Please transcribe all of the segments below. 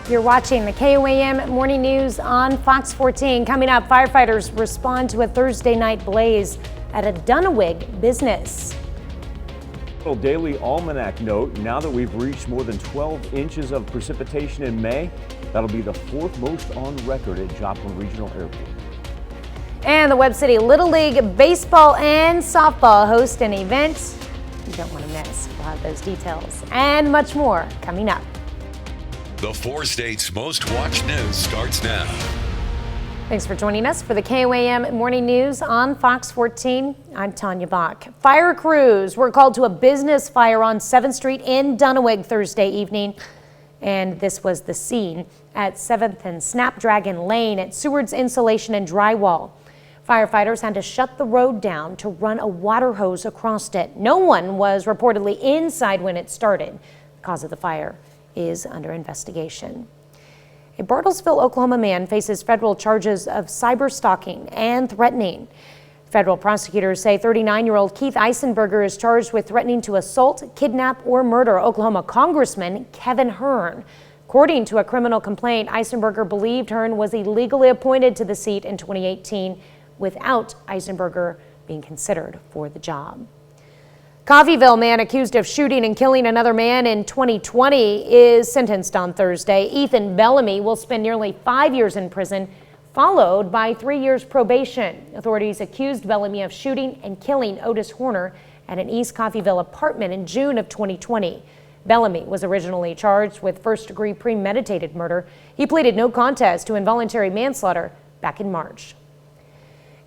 You're watching the KOAM Morning News on Fox 14. Coming up, firefighters respond to a Thursday night blaze at a Dunnawig business. Daily Almanac note, now that we've reached more than 12 inches of precipitation in May, that'll be the fourth most on record at Joplin Regional Airport. And the Webb City Little League baseball and softball host an event you don't want to miss. We'll have those details and much more coming up. The four states' most watched news starts now. Thanks for joining us for the KOAM Morning News on Fox 14. I'm Tanya Bach. Fire crews were called to a business fire on 7th Street in Dunnawig Thursday evening. And this was the scene at 7th and Snapdragon Lane at Seward's Insulation and Drywall. Firefighters had to shut the road down to run a water hose across it. No one was reportedly inside when it started. The cause of the fire is under investigation. A Bartlesville, Oklahoma man faces federal charges of cyber stalking and threatening. Federal prosecutors say 39-year-old Keith Eisenberger is charged with threatening to assault, kidnap, or murder Oklahoma Congressman Kevin Hern. According to a criminal complaint, Eisenberger believed Hern was illegally appointed to the seat in 2018 without Eisenberger being considered for the job. Coffeyville man accused of shooting and killing another man in 2020 is sentenced on Thursday. Ethan Bellamy will spend nearly 5 years in prison, followed by 3 years probation. Authorities accused Bellamy of shooting and killing Otis Horner at an East Coffeyville apartment in June of 2020. Bellamy was originally charged with first-degree premeditated murder. He pleaded no contest to involuntary manslaughter back in March.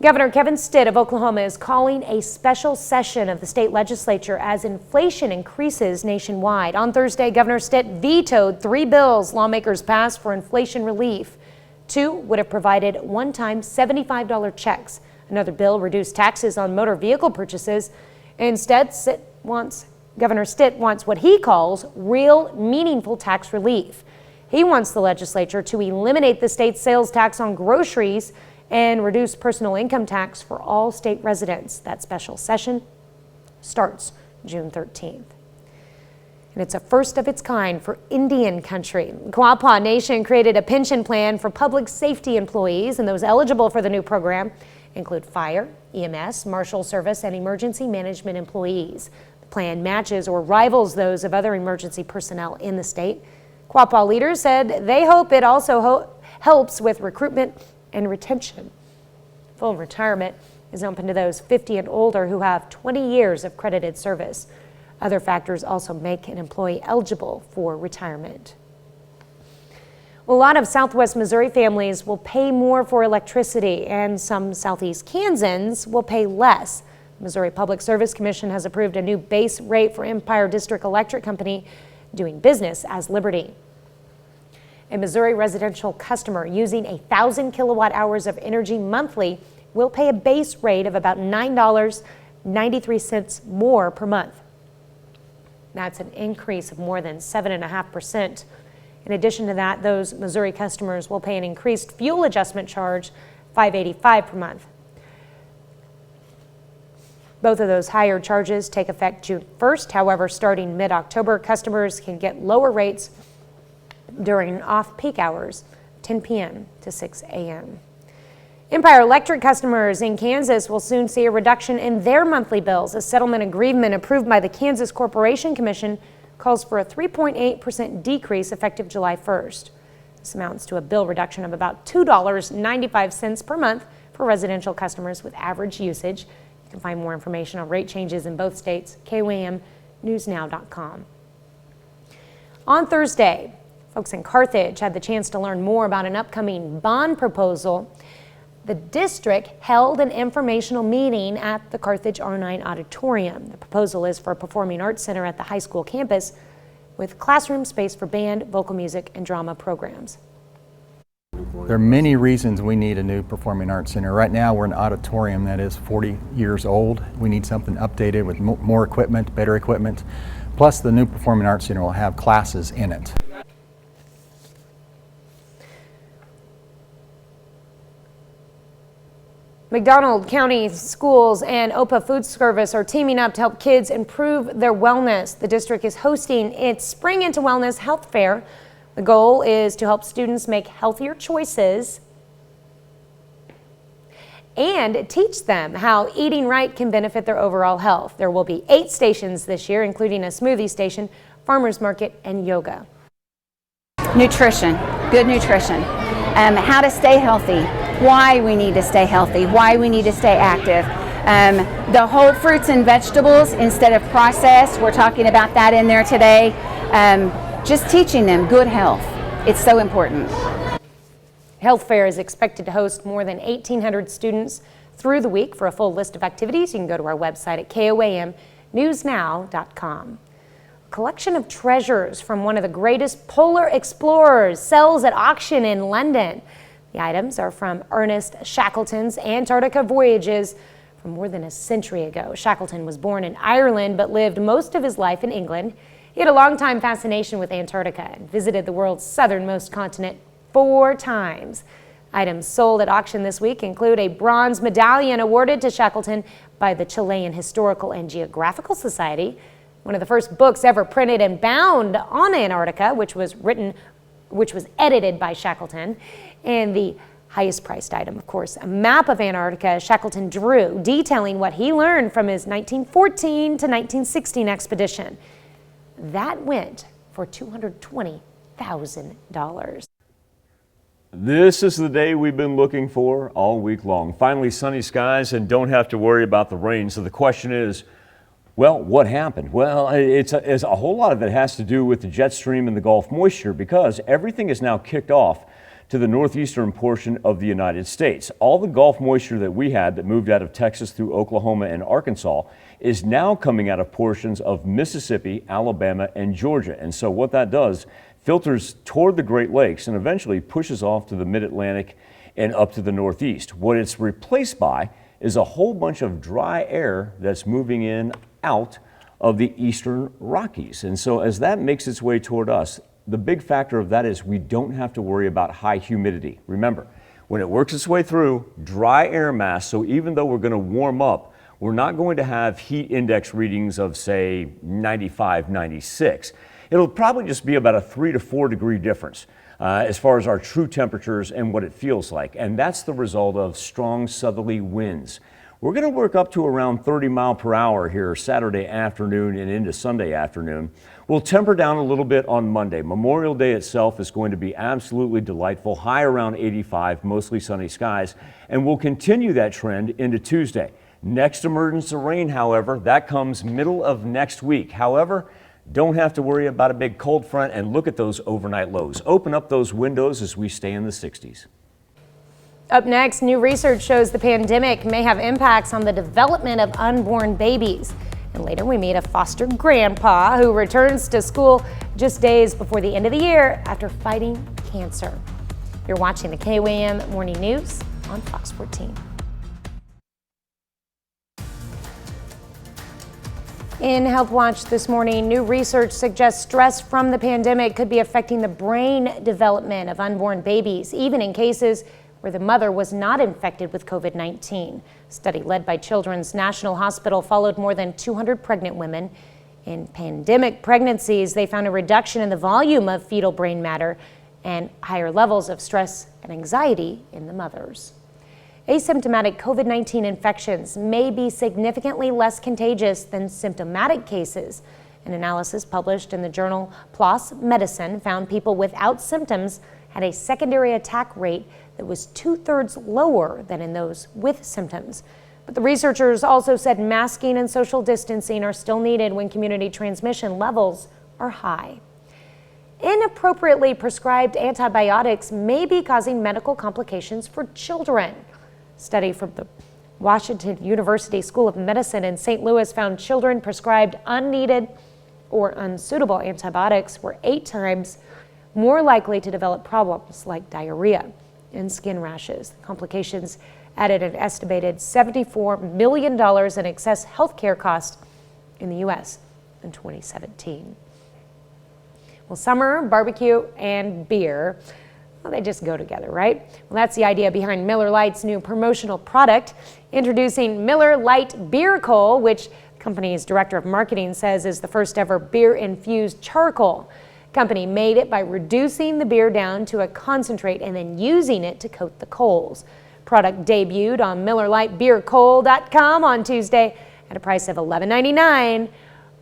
Governor Kevin Stitt of Oklahoma is calling a special session of the state legislature as inflation increases nationwide. On Thursday, Governor Stitt vetoed 3 bills lawmakers passed for inflation relief. 2 would have provided one-time $75 checks. Another bill reduced taxes on motor vehicle purchases. Instead, Governor Stitt wants what he calls real, meaningful tax relief. He wants the legislature to eliminate the state's sales tax on groceries and reduce personal income tax for all state residents. That special session starts June 13th. And it's a first of its kind for Indian country. Quapaw Nation created a pension plan for public safety employees, and those eligible for the new program include fire, EMS, marshal service, and emergency management employees. The plan matches or rivals those of other emergency personnel in the state. Quapaw leaders said they hope it also helps with recruitment and retention. Full retirement is open to those 50 and older who have 20 years of credited service. Other factors also make an employee eligible for retirement. Well, a lot of Southwest Missouri families will pay more for electricity, and some Southeast Kansans will pay less. The Missouri Public Service Commission has approved a new base rate for Empire District Electric Company doing business as Liberty. A Missouri residential customer using 1,000 kilowatt hours of energy monthly will pay a base rate of about $9.93 more per month. That's an increase of more than 7.5%. In addition to that, those Missouri customers will pay an increased fuel adjustment charge, $5.85 per month. Both of those higher charges take effect June 1st. However, starting mid-October, customers can get lower rates during off-peak hours, 10 p.m. to 6 a.m. Empire Electric customers in Kansas will soon see a reduction in their monthly bills. A settlement agreement approved by the Kansas Corporation Commission calls for a 3.8% decrease effective July 1st. This amounts to a bill reduction of about $2.95 per month for residential customers with average usage. You can find more information on rate changes in both states, KOAMnewsnow.com. On Thursday, folks in Carthage had the chance to learn more about an upcoming bond proposal. The district held an informational meeting at the Carthage R9 Auditorium. The proposal is for a performing arts center at the high school campus with classroom space for band, vocal music, and drama programs. There are many reasons we need a new performing arts center. Right now we're an auditorium that is 40 years old. We need something updated with more equipment, better equipment. Plus the new performing arts center will have classes in it. McDonald County Schools and OPA Food Service are teaming up to help kids improve their wellness. The district is hosting its Spring into Wellness Health Fair The goal is to help students make healthier choices and teach them how eating right can benefit their overall health. There will be 8 stations this year, including a smoothie station, farmers market, and yoga. Nutrition, good nutrition, how to stay healthy, why we need to stay healthy, why we need to stay active. The whole fruits and vegetables instead of processed, we're talking about that in there today. Just teaching them good health. It's so important. Health Fair is expected to host more than 1,800 students through the week. For a full list of activities, you can go to our website at KOAMnewsnow.com. A collection of treasures from one of the greatest polar explorers sells at auction in London. The items are from Ernest Shackleton's Antarctica voyages from more than a century ago. Shackleton was born in Ireland but lived most of his life in England. He had a long-time fascination with Antarctica and visited the world's southernmost continent 4 times. Items sold at auction this week include a bronze medallion awarded to Shackleton by the Chilean Historical and Geographical Society, one of the first books ever printed and bound on Antarctica, which was edited by Shackleton, and the highest priced item, of course, a map of Antarctica Shackleton drew, detailing what he learned from his 1914 to 1916 expedition. That went for $220,000. This is the day we've been looking for all week long. Finally, sunny skies and don't have to worry about the rain. So the question is, well, what happened? Well, it's a whole lot of it has to do with the jet stream and the Gulf moisture, because everything is now kicked off to the northeastern portion of the United States. All the Gulf moisture that we had that moved out of Texas through Oklahoma and Arkansas is now coming out of portions of Mississippi, Alabama, and Georgia. And so what that does, filters toward the Great Lakes and eventually pushes off to the mid-Atlantic and up to the northeast. What it's replaced by is a whole bunch of dry air that's moving in out of the eastern Rockies. And so as that makes its way toward us, the big factor of that is we don't have to worry about high humidity. Remember, when it works its way through, dry air mass, so even though we're going to warm up, we're not going to have heat index readings of, say, 95, 96. It'll probably just be about a 3 to 4 degree difference as far as our true temperatures and what it feels like. And that's the result of strong southerly winds. We're going to work up to around 30 miles per hour here Saturday afternoon and into Sunday afternoon. We'll temper down a little bit on Monday. Memorial Day itself is going to be absolutely delightful, high around 85, mostly sunny skies, and we'll continue that trend into Tuesday. Next emergence of rain, however, that comes middle of next week. However, don't have to worry about a big cold front, and look at those overnight lows. Open up those windows as we stay in the 60s. Up next, new research shows the pandemic may have impacts on the development of unborn babies. And later we meet a foster grandpa who returns to school just days before the end of the year after fighting cancer. You're watching the KOAM Morning News on Fox 14. In Health Watch this morning, new research suggests stress from the pandemic could be affecting the brain development of unborn babies, even in cases where the mother was not infected with COVID-19. A study led by Children's National Hospital followed more than 200 pregnant women. In pandemic pregnancies, they found a reduction in the volume of fetal brain matter and higher levels of stress and anxiety in the mothers. Asymptomatic COVID-19 infections may be significantly less contagious than symptomatic cases. An analysis published in the journal PLOS Medicine found people without symptoms had a secondary attack rate that was 2/3 lower than in those with symptoms. But the researchers also said masking and social distancing are still needed when community transmission levels are high. Inappropriately prescribed antibiotics may be causing medical complications for children. A study from the Washington University School of Medicine in St. Louis found children prescribed unneeded or unsuitable antibiotics were 8 times more likely to develop problems like diarrhea and skin rashes. The complications added an estimated $74 million in excess health care costs in the U.S. in 2017. Well, summer, barbecue, and beer, well, they just go together, right? Well, that's the idea behind Miller Lite's new promotional product. Introducing Miller Lite Beer Coal, which the company's director of marketing says is the first ever beer-infused charcoal. Company made it by reducing the beer down to a concentrate and then using it to coat the coals. Product debuted on MillerLiteBeerCoal.com on Tuesday at a price of $11.99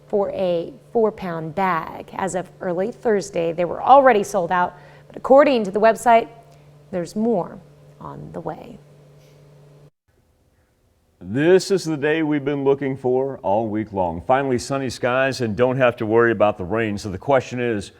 for a 4-pound bag. As of early Thursday, they were already sold out, but according to the website, there's more on the way. This is the day we've been looking for all week long. Finally, sunny skies and don't have to worry about the rain. So the question is,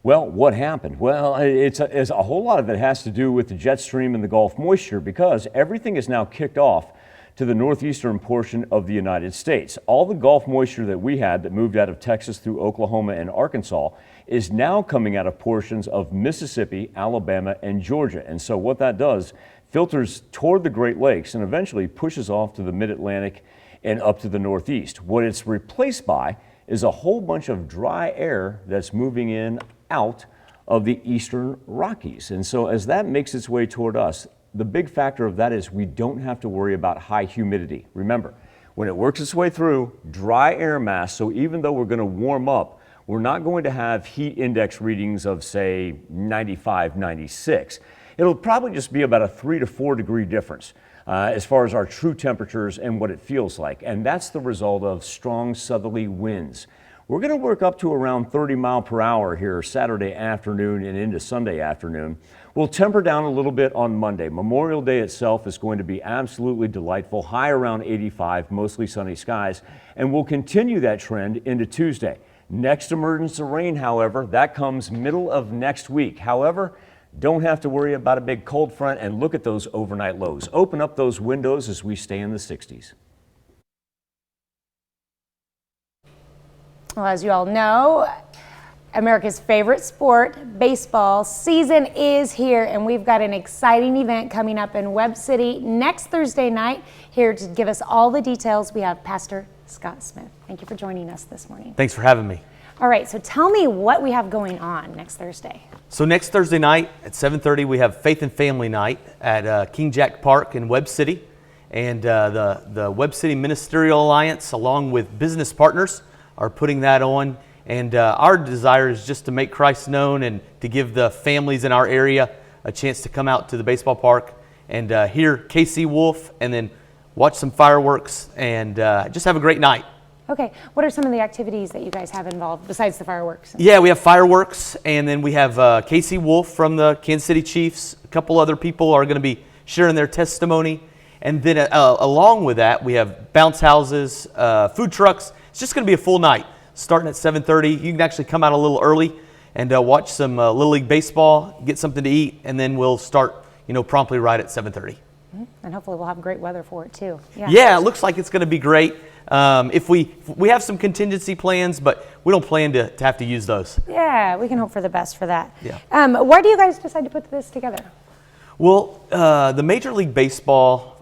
well, what happened? Well, it's a whole lot of it has to do with the jet stream and the Gulf moisture, because everything is now kicked off to the northeastern portion of the United States. All the Gulf moisture that we had that moved out of Texas through Oklahoma and Arkansas is now coming out of portions of Mississippi, Alabama, and Georgia. And so what that does, filters toward the Great Lakes and eventually pushes off to the mid-Atlantic and up to the northeast. What it's replaced by is a whole bunch of dry air that's moving in out of the eastern Rockies. And so as that makes its way toward us, the big factor of that is we don't have to worry about high humidity. Remember, when it works its way through, dry air mass, so even though we're going to warm up, we're not going to have heat index readings of, say, 95, 96. It'll probably just be about a 3 to 4 degree difference as far as our true temperatures and what it feels like. And that's the result of strong southerly winds. We're going to work up to around 30 miles per hour here Saturday afternoon and into Sunday afternoon. We'll temper down a little bit on Monday. Memorial Day itself is going to be absolutely delightful, high around 85, mostly sunny skies, and we'll continue that trend into Tuesday. Next emergence of rain, however, that comes middle of next week. However, don't have to worry about a big cold front, and look at those overnight lows. Open up those windows as we stay in the 60s. Well, as you all know, America's favorite sport, baseball season is here, and we've got an exciting event coming up in Webb City next Thursday night. Here to give us all the details, we have Pastor Scott Smith. Thank you for joining us this morning. Thanks for having me. All right, so tell me what we have going on next Thursday. So next Thursday night at 7:30, we have Faith and Family Night at King Jack Park in Webb City. And the Webb City Ministerial Alliance, along with business partners, are putting that on. And our desire is just to make Christ known and to give the families in our area a chance to come out to the baseball park and hear KC Wolf and then watch some fireworks and just have a great night. Okay, what are some of the activities that you guys have involved besides the fireworks? Yeah, we have fireworks, and then we have Casey Wolf from the Kansas City Chiefs. A couple other people are going to be sharing their testimony. And then along with that, we have bounce houses, food trucks. It's just going to be a full night, starting at 7:30. You can actually come out a little early and watch some Little League baseball, get something to eat, and then we'll start, promptly right at 7:30. And hopefully we'll have great weather for it too. Yeah, it looks like it's going to be great. If we have some contingency plans, but we don't plan to have to use those. Yeah, we can hope for the best for that. Yeah. Why do you guys decide to put this together? Well, the Major League Baseball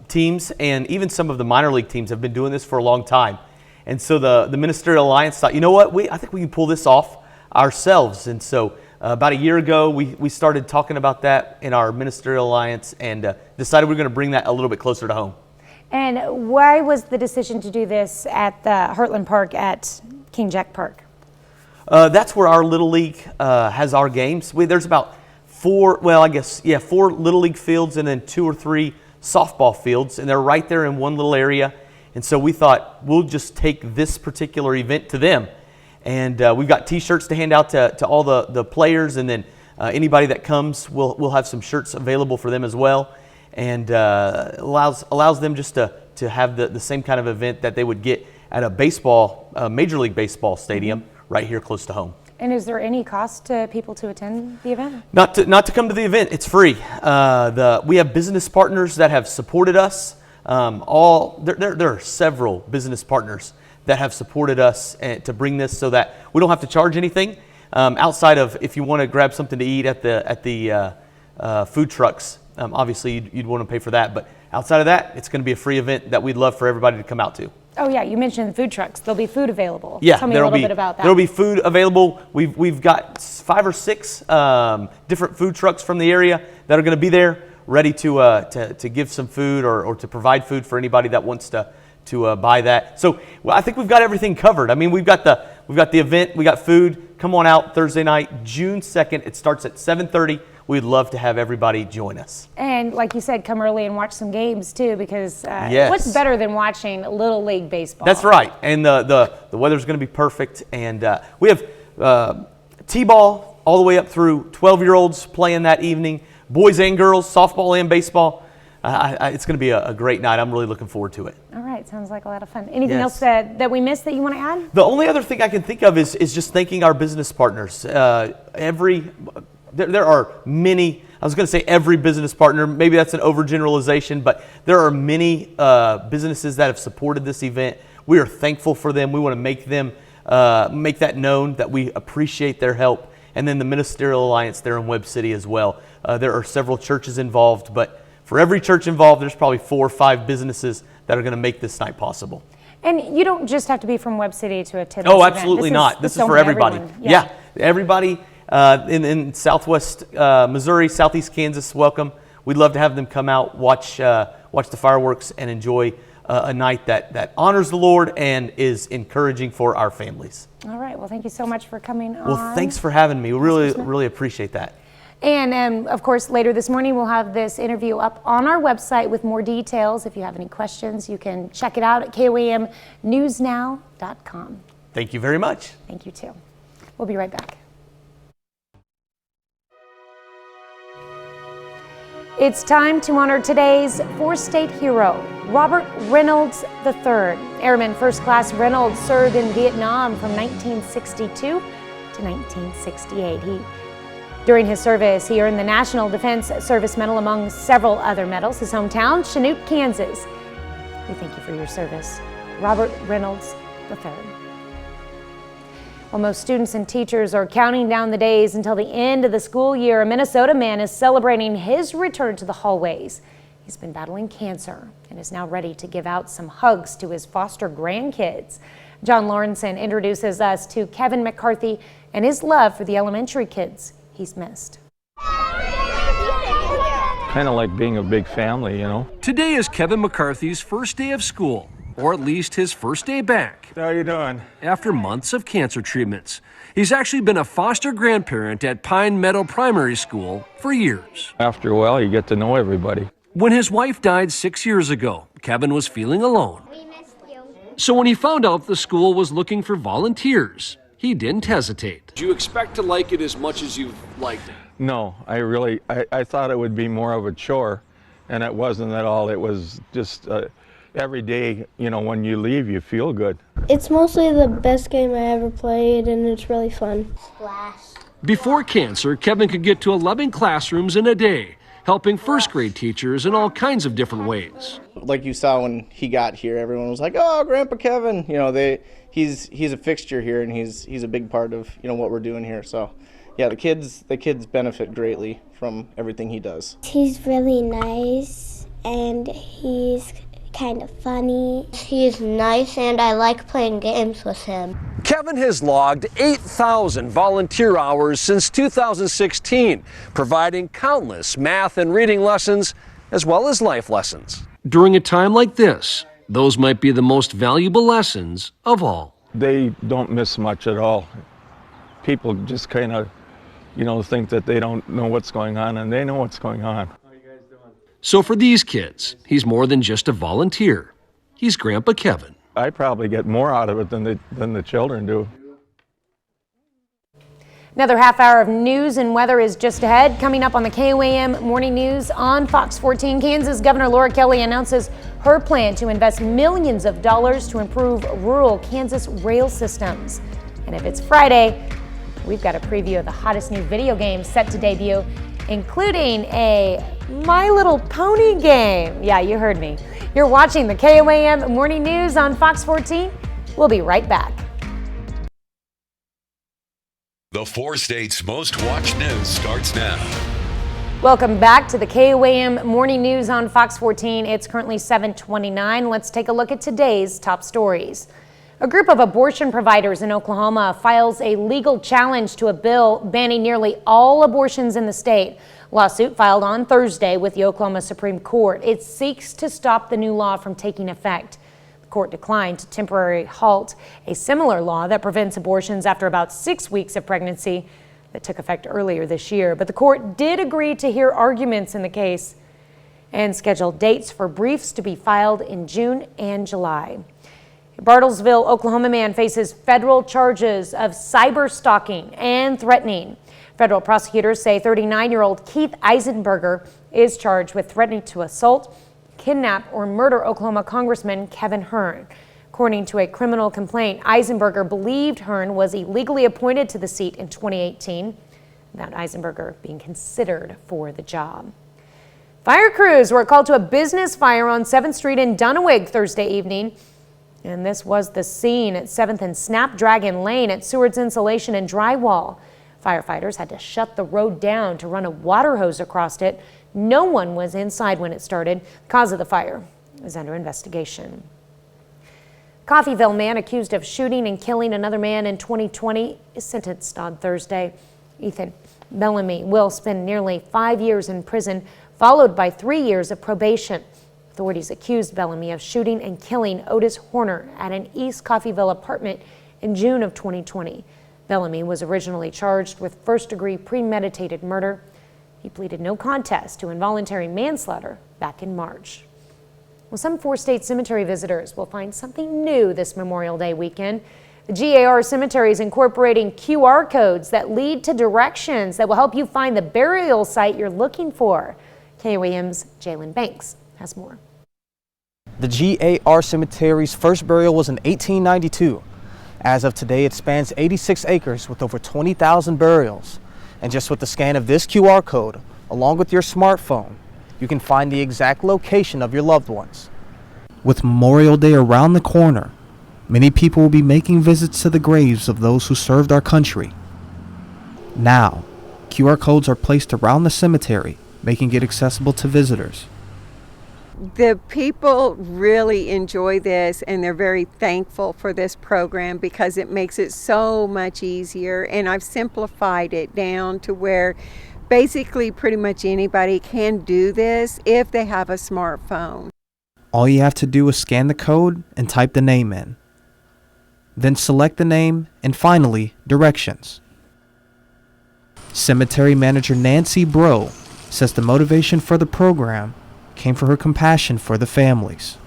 teams and even some of the minor league teams have been doing this for a long time. And so the Ministerial Alliance thought, you know what, I think we can pull this off ourselves. And so about a year ago, we started talking about that in our Ministerial Alliance and decided we're going to bring that a little bit closer to home. And why was the decision to do this at the Heartland Park at King Jack Park? That's where our Little League has our games. There's about four Little League fields and then 2 or 3 softball fields, and they're right there in one little area. And so we thought we'll just take this particular event to them. And we've got T-shirts to hand out to all the players, and then anybody that comes, we'll have some shirts available for them as well. And allows them just to have the same kind of event that they would get at a Major League Baseball stadium right here close to home. And is there any cost to people to attend the event? Not to come to the event. It's free. We have business partners that have supported us. There are several business partners that have supported us to bring this so that we don't have to charge anything outside of if you want to grab something to eat at the food trucks. Obviously, you'd want to pay for that, but outside of that, it's going to be a free event that we'd love for everybody to come out to. Oh yeah, you mentioned food trucks. There'll be food available. Yeah, tell me a little bit about that. There'll be food available. We've got 5 or 6 different food trucks from the area that are going to be there, ready to give some food or to provide food for anybody that wants to buy that. So I think we've got everything covered. I mean, we've got the event, we got food, Come on out Thursday night, June 2nd. It starts at 7:30. We'd love to have everybody join us. And like you said, come early and watch some games too, because Yes. what's better than watching Little League baseball? That's right. And the weather's going to be perfect. And we have T-ball all the way up through 12-year-olds playing that evening, boys and girls, softball and baseball. It's going to be a great night. I'm really looking forward to it. All right, sounds like a lot of fun. Anything Yes. else that we missed that you want to add? The only other thing I can think of is just thanking our business partners. There are many, I was going to say every business partner, maybe that's an overgeneralization, but there are many businesses that have supported this event. We are thankful for them. We want to make that known that we appreciate their help. And then the Ministerial Alliance there in Webb City as well. There are several churches involved, but for every church involved, there's probably 4 or 5 businesses that are going to make this night possible. And you don't just have to be from Webb City to attend this Oh, event. absolutely not. This is open for to everybody. everyone. Yeah, everybody in Southwest Missouri, Southeast Kansas, welcome. We'd love to have them come out, watch the fireworks, and enjoy a night that honors the Lord and is encouraging for our families. All right. Well, thank you so much for coming on. Well, thanks for having me. We really appreciate that. And of course, later this morning, we'll have this interview up on our website with more details. If you have any questions, you can check it out at KOAMnewsnow.com. Thank you very much. Thank you, too. We'll be right back. It's time to honor today's four-state hero, Robert Reynolds III. Airman First Class Reynolds served in Vietnam from 1962 to 1968. During his service, he earned the National Defense Service Medal among several other medals. His hometown, Chanute, Kansas. We thank you for your service, Robert Reynolds III. While most students and teachers are counting down the days until the end of the school year, a Minnesota man is celebrating his return to the hallways. He's been battling cancer and is now ready to give out some hugs to his foster grandkids. John Lawrenson introduces us to Kevin McCarthy and his love for the elementary kids he's missed. Kind of like being a big family, you know. Today is Kevin McCarthy's first day of school, or at least his first day back. How you doing? After months of cancer treatments. He's actually been a foster grandparent at Pine Meadow Primary School for years. After a while, you get to know everybody. When his wife died 6 years ago, Kevin was feeling alone. So when he found out the school was looking for volunteers, he didn't hesitate. Do you expect to like it as much as you've liked it? No, I thought it would be more of a chore, and it wasn't at all. It was just every day, you know, when you leave, you feel good. It's mostly the best game I ever played, and it's really fun. Splash. Before cancer, Kevin could get to 11 classrooms in a day, helping first grade teachers in all kinds of different ways. Like you saw when he got here, everyone was like, "Oh, Grandpa Kevin!" You know, he's a fixture here, and he's a big part of, you know, what we're doing here. So, yeah, the kids benefit greatly from everything he does. He's really nice, and he's kind of funny. He's nice, and I like playing games with him. Kevin has logged 8,000 volunteer hours since 2016, providing countless math and reading lessons as well as life lessons. During a time like this, those might be the most valuable lessons of all. They don't miss much at all. People just kind of, you know, think that they don't know what's going on, and they know what's going on. So for these kids, he's more than just a volunteer. He's Grandpa Kevin. I probably get more out of it than the children do. Another half hour of news and weather is just ahead. Coming up on the KOAM Morning News on Fox 14, Kansas Governor Laura Kelly announces her plan to invest millions of dollars to improve rural Kansas rail systems. And if it's Friday, we've got a preview of the hottest new video game set to debut, including a My Little Pony game. Yeah, you heard me. You're watching the KOAM Morning News on Fox 14. We'll be right back. The four states' most watched news starts now. Welcome back to the KOAM Morning News on Fox 14. It's currently 7:29. Let's take a look at today's top stories. A group of abortion providers in Oklahoma files a legal challenge to a bill banning nearly all abortions in the state. Lawsuit filed on Thursday with the Oklahoma Supreme Court. It seeks to stop the new law from taking effect. The court declined to temporarily halt a similar law that prevents abortions after about 6 weeks of pregnancy that took effect earlier this year. But the court did agree to hear arguments in the case and scheduled dates for briefs to be filed in June and July. A Bartlesville, Oklahoma man faces federal charges of cyber stalking and threatening. Federal prosecutors say 39-year-old Keith Eisenberger is charged with threatening to assault, kidnap, or murder Oklahoma Congressman Kevin Hern. According to a criminal complaint, Eisenberger believed Hern was illegally appointed to the seat in 2018, without Eisenberger being considered for the job. Fire crews were called to a business fire on 7th Street in Dunawig Thursday evening. And this was the scene at 7th and Snapdragon Lane at Seward's Insulation and Drywall. Firefighters had to shut the road down to run a water hose across it. No one was inside when it started. The cause of the fire is under investigation. Coffeyville man accused of shooting and killing another man in 2020 is sentenced on Thursday. Ethan Bellamy will spend nearly 5 years in prison, followed by 3 years of probation. Authorities accused Bellamy of shooting and killing Otis Horner at an East Coffeyville apartment in June of 2020. Bellamy was originally charged with first-degree premeditated murder. He pleaded no contest to involuntary manslaughter back in March. Well, some four-state cemetery visitors will find something new this Memorial Day weekend. The GAR Cemetery is incorporating QR codes that lead to directions that will help you find the burial site you're looking for. KOAM's Jalen Banks has more. The GAR Cemetery's first burial was in 1892. As of today, it spans 86 acres with over 20,000 burials. And just with the scan of this QR code, along with your smartphone, you can find the exact location of your loved ones. With Memorial Day around the corner, many people will be making visits to the graves of those who served our country. Now, QR codes are placed around the cemetery, making it accessible to visitors. The people really enjoy this, and they're very thankful for this program because it makes it so much easier, and I've simplified it down to where basically pretty much anybody can do this if they have a smartphone. All you have to do is scan the code and type the name in. Then select the name and finally directions. Cemetery manager Nancy Bro says the motivation for the program came from her compassion for the families.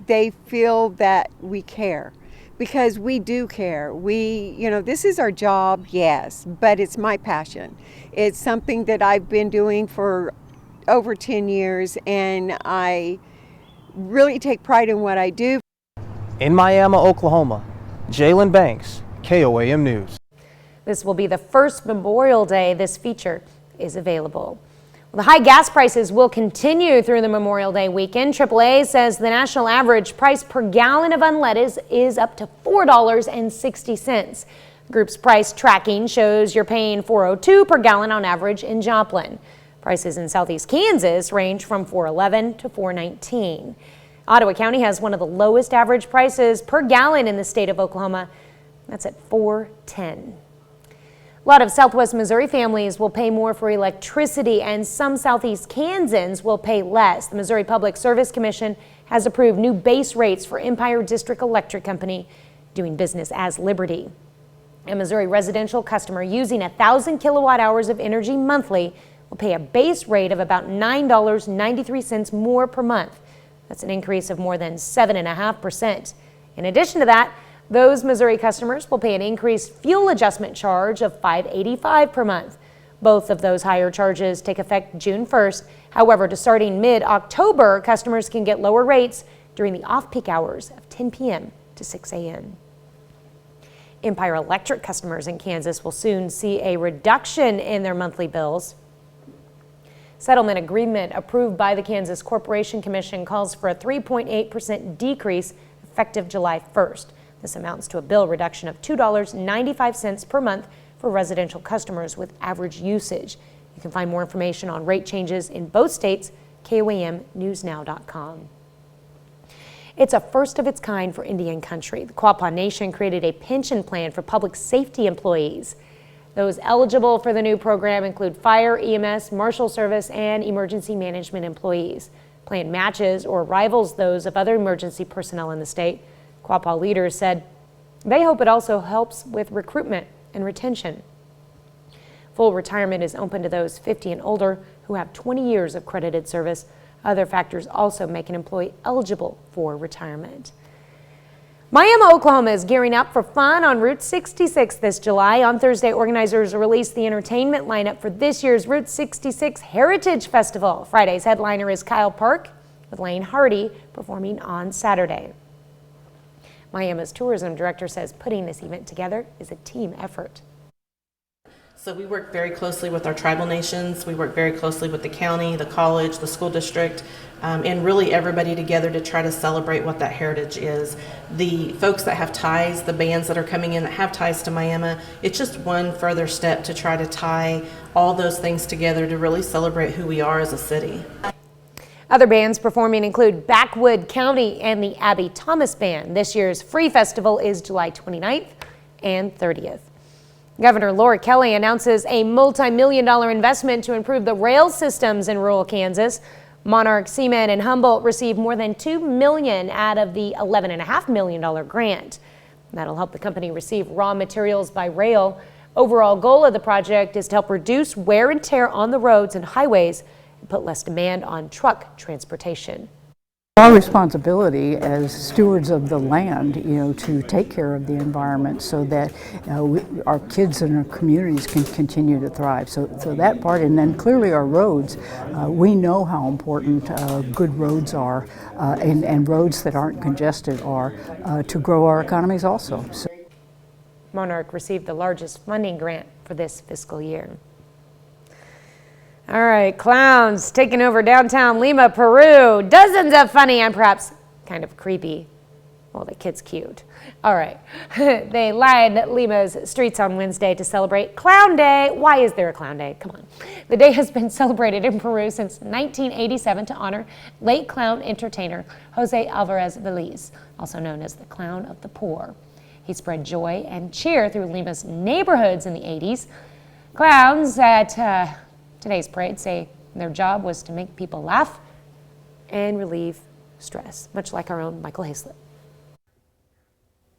They feel that we care because we do care. This is our job, yes, but it's my passion. It's something that I've been doing for over 10 years, and I really take pride in what I do. In Miami, Oklahoma, Jalen Banks, KOAM News. This will be the first Memorial Day this feature is available. Well, the high gas prices will continue through the Memorial Day weekend. AAA says the national average price per gallon of unleaded is up to $4.60. The group's price tracking shows you're paying $4.02 per gallon on average in Joplin. Prices in southeast Kansas range from $4.11 to $4.19. Ottawa County has one of the lowest average prices per gallon in the state of Oklahoma. That's at $4.10. A lot of Southwest Missouri families will pay more for electricity, and some Southeast Kansans will pay less. The Missouri Public Service Commission has approved new base rates for Empire District Electric Company, doing business as Liberty. A Missouri residential customer using 1,000 kilowatt hours of energy monthly will pay a base rate of about $9.93 more per month. That's an increase of more than 7.5%. In addition to that, those Missouri customers will pay an increased fuel adjustment charge of $5.85 per month. Both of those higher charges take effect June 1st. However, starting mid-October, customers can get lower rates during the off-peak hours of 10 p.m. to 6 a.m. Empire Electric customers in Kansas will soon see a reduction in their monthly bills. Settlement agreement approved by the Kansas Corporation Commission calls for a 3.8% decrease effective July 1st. This amounts to a bill reduction of $2.95 per month for residential customers with average usage. You can find more information on rate changes in both states, KOAMnewsnow.com. It's a first of its kind for Indian country. The Quapaw Nation created a pension plan for public safety employees. Those eligible for the new program include fire, EMS, marshal service, and emergency management employees. plan matches or rivals those of other emergency personnel in the state. Quapaw leaders said they hope it also helps with recruitment and retention. Full retirement is open to those 50 and older who have 20 years of credited service. Other factors also make an employee eligible for retirement. Miami, Oklahoma is gearing up for fun on Route 66 this July. On Thursday, organizers released the entertainment lineup for this year's Route 66 Heritage Festival. Friday's headliner is Kyle Park, with Lane Hardy performing on Saturday. Miami's tourism director says putting this event together is a team effort. So we work very closely with our tribal nations. We work very closely with the county, the college, the school district, and really everybody together to try to celebrate what that heritage is. The folks that have ties, the bands that are coming in that have ties to Miami, it's just one further step to try to tie all those things together to really celebrate who we are as a city. Other bands performing include Backwood County and the Abby Thomas Band. This year's Free Festival is July 29th and 30th. Governor Laura Kelly announces a multi-million-dollar investment to improve the rail systems in rural Kansas. Monarch, Seaman, and Humboldt received more than $2 million out of the $11.5 million grant. That'll help the company receive raw materials by rail. Overall goal of the project is to help reduce wear and tear on the roads and highways and put less demand on truck transportation. Our responsibility as stewards of the land, to take care of the environment so that our kids and our communities can continue to thrive. So that part, and then clearly our roads, we know how important good roads are, and roads that aren't congested are to grow our economies also. So. Monarch received the largest funding grant for this fiscal year. All right, clowns taking over downtown Lima, Peru. Dozens of funny and perhaps kind of creepy. Well, the kid's cute. All right. They lined Lima's streets on Wednesday to celebrate Clown Day. Why is there a Clown Day? Come on. The day has been celebrated in Peru since 1987 to honor late clown entertainer Jose Alvarez Veliz, also known as the Clown of the Poor. He spread joy and cheer through Lima's neighborhoods in the 80s. Clowns at today's parade say their job was to make people laugh and relieve stress, much like our own Michael Hayslip.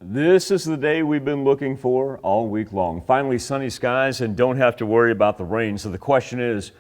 This is the day we've been looking for all week long. Finally, sunny skies and don't have to worry about the rain. So the question is,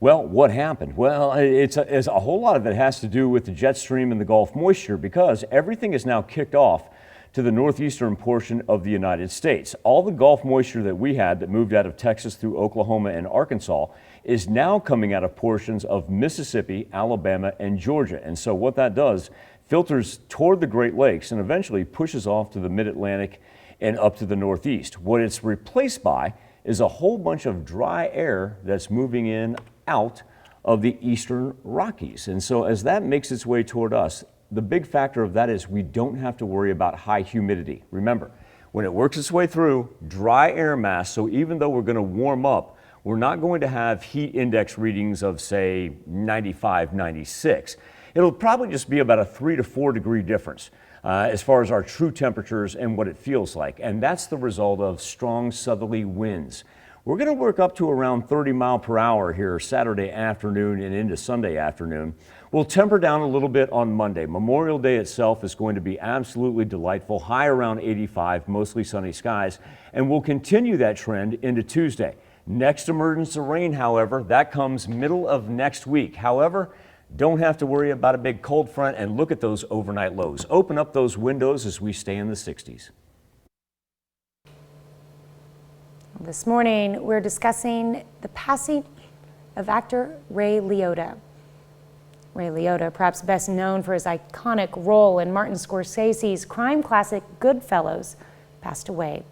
well, what happened? Well, it's a whole lot of it has to do with the jet stream and the Gulf moisture, because everything is now kicked off to the northeastern portion of the United States. All the Gulf moisture that we had that moved out of Texas through Oklahoma and Arkansas is now coming out of portions of Mississippi, Alabama, and Georgia. And so what that does, filters toward the Great Lakes and eventually pushes off to the mid-Atlantic and up to the northeast. What it's replaced by is a whole bunch of dry air that's moving in out of the eastern Rockies. And so as that makes its way toward us, the big factor of that is we don't have to worry about high humidity. Remember, when it works its way through, dry air mass, so even though we're going to warm up, we're not going to have heat index readings of, say, 95, 96. It'll probably just be about a 3 to 4 degree difference as far as our true temperatures and what it feels like. And that's the result of strong southerly winds. We're going to work up to around 30 miles per hour here Saturday afternoon and into Sunday afternoon. We'll temper down a little bit on Monday. Memorial Day itself is going to be absolutely delightful, high around 85, mostly sunny skies, and we'll continue that trend into Tuesday. Next emergence of rain, however, that comes middle of next week. However, don't have to worry about a big cold front, and look at those overnight lows. Open up those windows as we stay in the 60s. This morning, we're discussing the passing of actor Ray Liotta. Ray Liotta, perhaps best known for his iconic role in Martin Scorsese's crime classic Goodfellas, passed away.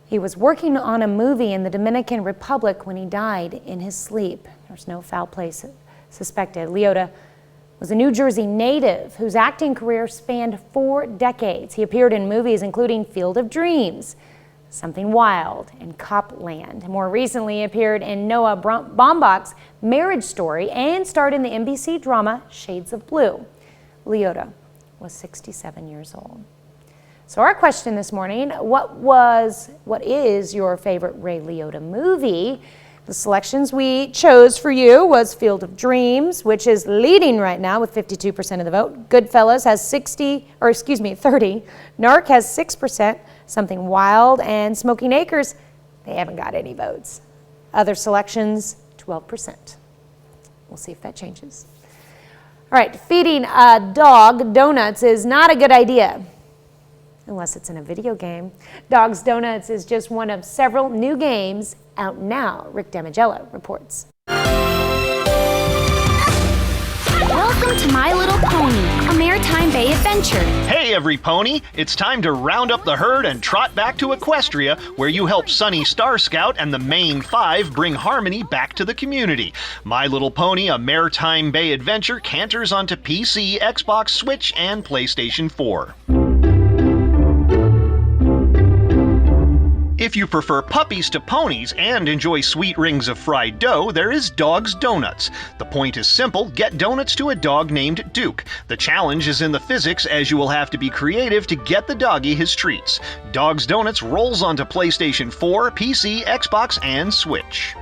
He was working on a movie in the Dominican Republic when he died in his sleep. There's no foul play suspected. Liotta was a New Jersey native whose acting career spanned 4 decades. He appeared in movies including Field of Dreams, Something Wild, and Copland. More recently appeared in Noah Baumbach's Marriage Story and starred in the NBC drama Shades of Blue. Liotta was 67 years old. So our question this morning, what is your favorite Ray Liotta movie? The selections we chose for you was Field of Dreams, which is leading right now with 52% of the vote. Goodfellas has 30. Narc has 6%. Something Wild and Smoking Acres, they haven't got any votes. Other selections, 12%. We'll see if that changes. All right, feeding a dog donuts is not a good idea, unless it's in a video game. Dogs Donuts is just one of several new games out now. Rick Damagello reports. Welcome to My Little Pony, a Maritime Bay adventure. Hey, every pony! It's time to round up the herd and trot back to Equestria, where you help Sunny Star Scout and the Main 5 bring harmony back to the community. My Little Pony, a Maritime Bay adventure, canters onto PC, Xbox, Switch, and PlayStation 4. If you prefer puppies to ponies and enjoy sweet rings of fried dough, there is Dogs Donuts. The point is simple: get donuts to a dog named Duke. The challenge is in the physics, as you will have to be creative to get the doggy his treats. Dogs Donuts rolls onto PlayStation 4, PC, Xbox, and Switch.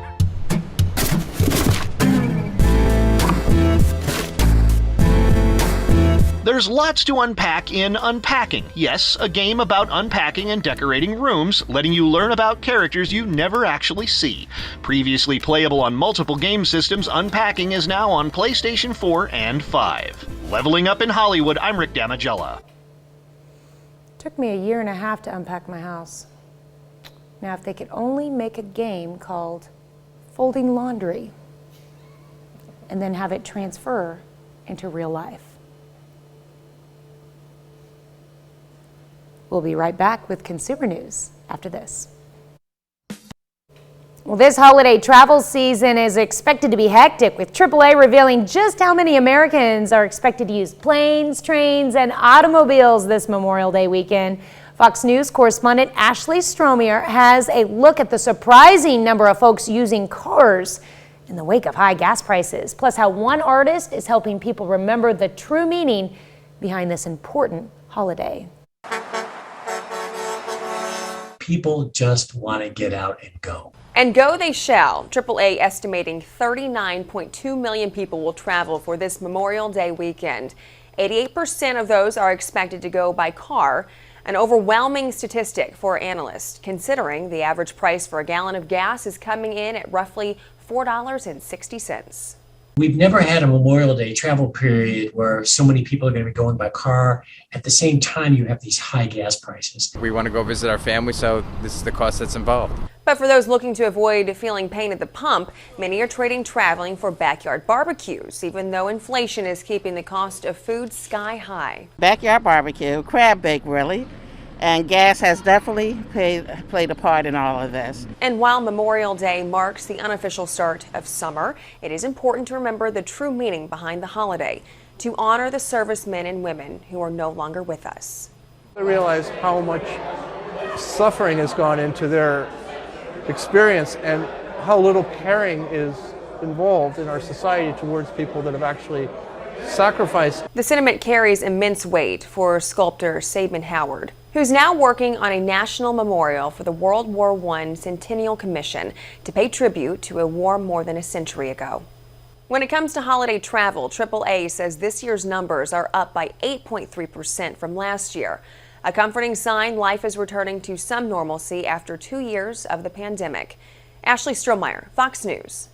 There's lots to unpack in Unpacking. Yes, a game about unpacking and decorating rooms, letting you learn about characters you never actually see. Previously playable on multiple game systems, Unpacking is now on PlayStation 4 and 5. Leveling up in Hollywood, I'm Rick Damagella. Took me a year and a half to unpack my house. Now, if they could only make a game called Folding Laundry and then have it transfer into real life. We'll be right back with consumer news after this. Well, this holiday travel season is expected to be hectic, with AAA revealing just how many Americans are expected to use planes, trains, and automobiles this Memorial Day weekend. Fox News correspondent Ashley Stromier has a look at the surprising number of folks using cars in the wake of high gas prices, plus how one artist is helping people remember the true meaning behind this important holiday. People just want to get out and go. And go they shall. AAA estimating 39.2 million people will travel for this Memorial Day weekend. 88% of those are expected to go by car, an overwhelming statistic for analysts, considering the average price for a gallon of gas is coming in at roughly $4.60. We've never had a Memorial Day travel period where so many people are going to be going by car. At the same time, you have these high gas prices. We want to go visit our family, so this is the cost that's involved. But for those looking to avoid feeling pain at the pump, many are trading traveling for backyard barbecues, even though inflation is keeping the cost of food sky high. Backyard barbecue, crab bake really, and gas has definitely played a part in all of this. And while Memorial Day marks the unofficial start of summer, it is important to remember the true meaning behind the holiday, to honor the servicemen and women who are no longer with us. I realize how much suffering has gone into their experience and how little caring is involved in our society towards people that have actually sacrificed. The sentiment carries immense weight for sculptor Saban Howard, who's now working on a national memorial for the World War I Centennial Commission to pay tribute to a war more than a century ago. When it comes to holiday travel, AAA says this year's numbers are up by 8.3% from last year. A comforting sign life is returning to some normalcy after 2 years of the pandemic. Ashley Strohmeyer, Fox News.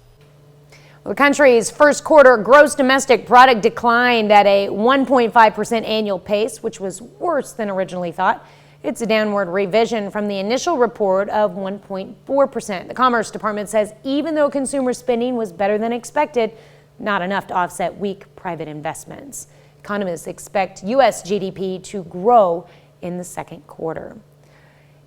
The country's first quarter gross domestic product declined at a 1.5% annual pace, which was worse than originally thought. It's a downward revision from the initial report of 1.4%. The Commerce Department says even though consumer spending was better than expected, not enough to offset weak private investments. Economists expect U.S. GDP to grow in the second quarter.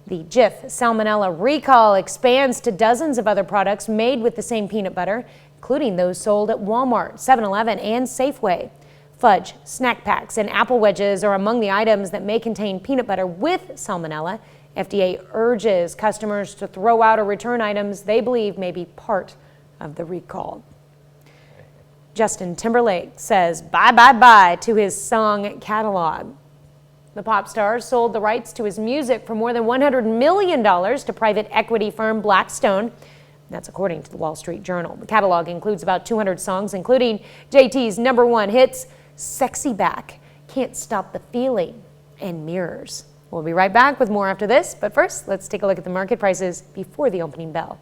The Jif Salmonella Recall expands to dozens of other products made with the same peanut butter, including those sold at Walmart, 7-Eleven, and Safeway. Fudge, snack packs, and apple wedges are among the items that may contain peanut butter with salmonella. FDA urges customers to throw out or return items they believe may be part of the recall. Justin Timberlake says bye, bye, bye to his song catalog. The pop star sold the rights to his music for more than $100 million to private equity firm Blackstone. That's according to the Wall Street Journal. The catalog includes about 200 songs, including JT's #1 hits, Sexy Back, Can't Stop the Feeling, and Mirrors. We'll be right back with more after this, but first, let's take a look at the market prices before the opening bell.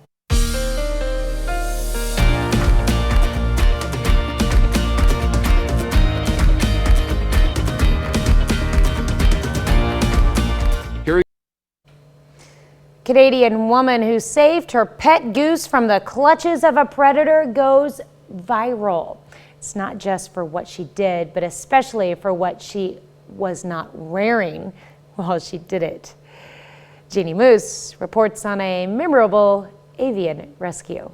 Canadian woman who saved her pet goose from the clutches of a predator goes viral. It's not just for what she did, but especially for what she was not wearing while she did it. Jeannie Moose reports on a memorable avian rescue.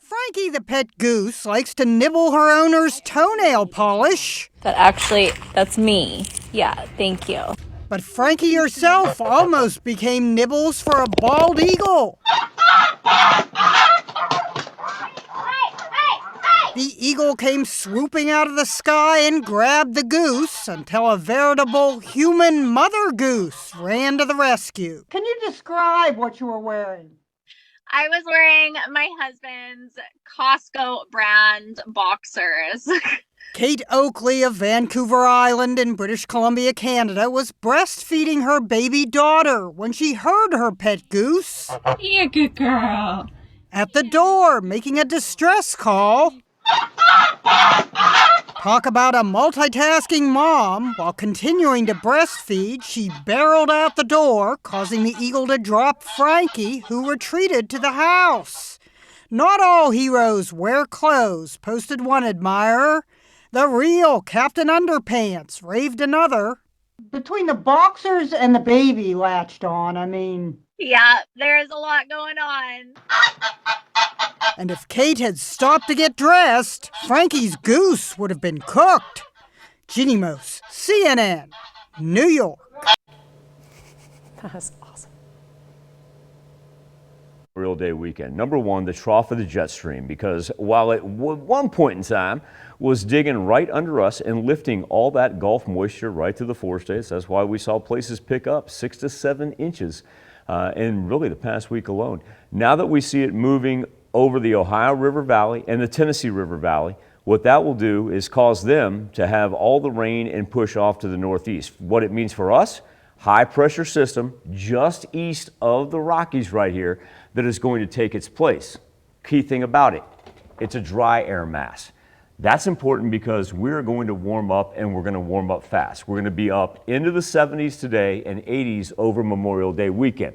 Frankie the pet goose likes to nibble her owner's toenail polish. But actually, that's me. Yeah, thank you. But Frankie herself almost became nibbles for a bald eagle. The eagle came swooping out of the sky and grabbed the goose until a veritable human mother goose ran to the rescue. Can you describe what you were wearing? I was wearing my husband's Costco brand boxers. Kate Oakley of Vancouver Island in British Columbia, Canada, was breastfeeding her baby daughter when she heard her pet goose. Be a good girl. At the door, making a distress call. Talk about a multitasking mom. While continuing to breastfeed, she barreled out the door, causing the eagle to drop Frankie, who retreated to the house. Not all heroes wear clothes, posted one admirer. The real Captain Underpants, raved another. Between the boxers and the baby latched on, I mean... Yeah, there's a lot going on. And if Kate had stopped to get dressed, Frankie's goose would have been cooked. Jeannie Moose, CNN, New York. That's awesome. Memorial Day weekend. #1, the trough of the jet stream, because while at one point in time was digging right under us and lifting all that Gulf moisture right to the 4 states, that's why we saw places pick up 6 to 7 inches in really the past week alone. Now that we see it moving over the Ohio River Valley and the Tennessee River Valley, what that will do is cause them to have all the rain and push off to the northeast. What it means for us, high pressure system just east of the Rockies right here that is going to take its place. Key thing about it, it's a dry air mass. That's important because we're going to warm up, and we're going to warm up fast. We're going to be up into the 70s today and 80s over Memorial Day weekend.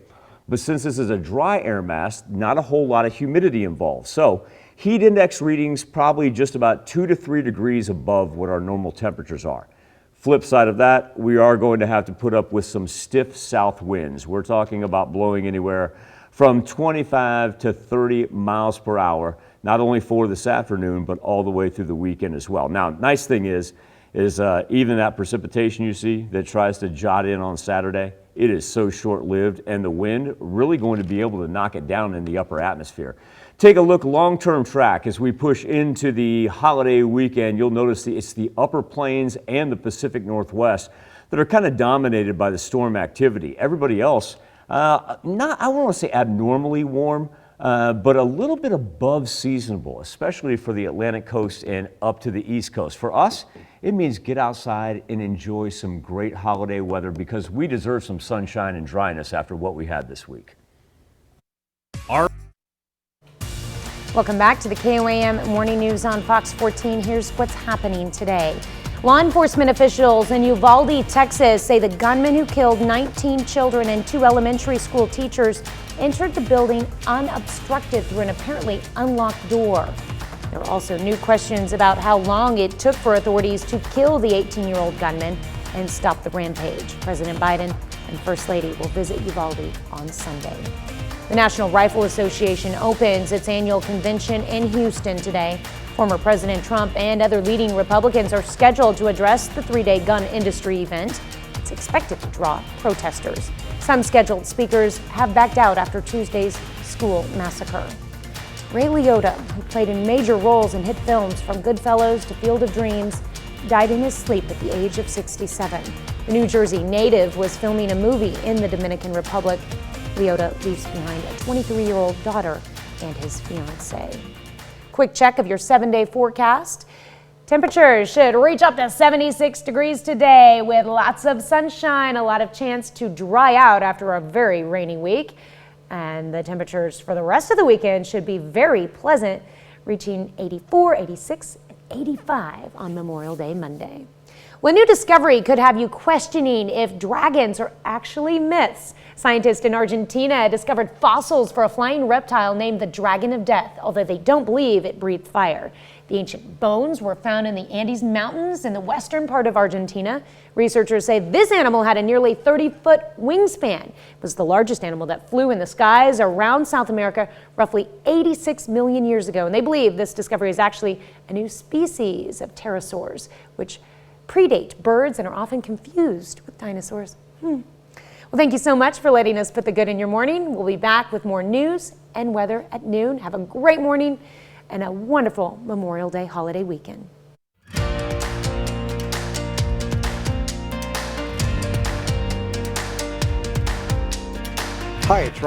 But since this is a dry air mass, not a whole lot of humidity involved. So heat index readings probably just about 2 to 3 degrees above what our normal temperatures are. Flip side of that, we are going to have to put up with some stiff south winds. We're talking about blowing anywhere from 25 to 30 miles per hour, not only for this afternoon, but all the way through the weekend as well. Now, nice thing is even that precipitation you see that tries to jot in on Saturday, it is so short-lived, and the wind really going to be able to knock it down in the upper atmosphere. Take a look long-term track as we push into the holiday weekend. You'll notice it's the upper plains and the Pacific Northwest that are kind of dominated by the storm activity. Everybody else, I won't want to say abnormally warm, but a little bit above seasonable, especially for the Atlantic coast and up to the East Coast. For us, it means get outside and enjoy some great holiday weather because we deserve some sunshine and dryness after what we had this week. Welcome back to the KOAM Morning News on Fox 14. Here's what's happening today. Law enforcement officials in Uvalde, Texas say the gunman who killed 19 children and 2 elementary school teachers entered the building unobstructed through an apparently unlocked door. There are also new questions about how long it took for authorities to kill the 18-year-old gunman and stop the rampage. President Biden and First Lady will visit Uvalde on Sunday. The National Rifle Association opens its annual convention in Houston today. Former President Trump and other leading Republicans are scheduled to address the 3-day gun industry event. It's expected to draw protesters. Some scheduled speakers have backed out after Tuesday's school massacre. Ray Liotta, who played in major roles in hit films from Goodfellas to Field of Dreams, died in his sleep at the age of 67. The New Jersey native was filming a movie in the Dominican Republic. Liotta leaves behind a 23-year-old daughter and his fiancée. Quick check of your 7-day forecast. Temperatures should reach up to 76 degrees today with lots of sunshine, a lot of chance to dry out after a very rainy week. And the temperatures for the rest of the weekend should be very pleasant, reaching 84, 86, and 85 on Memorial Day Monday. Well, a new discovery could have you questioning if dragons are actually myths. Scientists in Argentina discovered fossils for a flying reptile named the Dragon of Death, although they don't believe it breathed fire. The ancient bones were found in the Andes Mountains in the western part of Argentina. Researchers say this animal had a nearly 30-foot wingspan. It was the largest animal that flew in the skies around South America roughly 86 million years ago. And they believe this discovery is actually a new species of pterosaurs, which predate birds and are often confused with dinosaurs. Well, thank you so much for letting us put the good in your morning. We'll be back with more news and weather at noon. Have a great morning and a wonderful Memorial Day holiday weekend. Hi, it's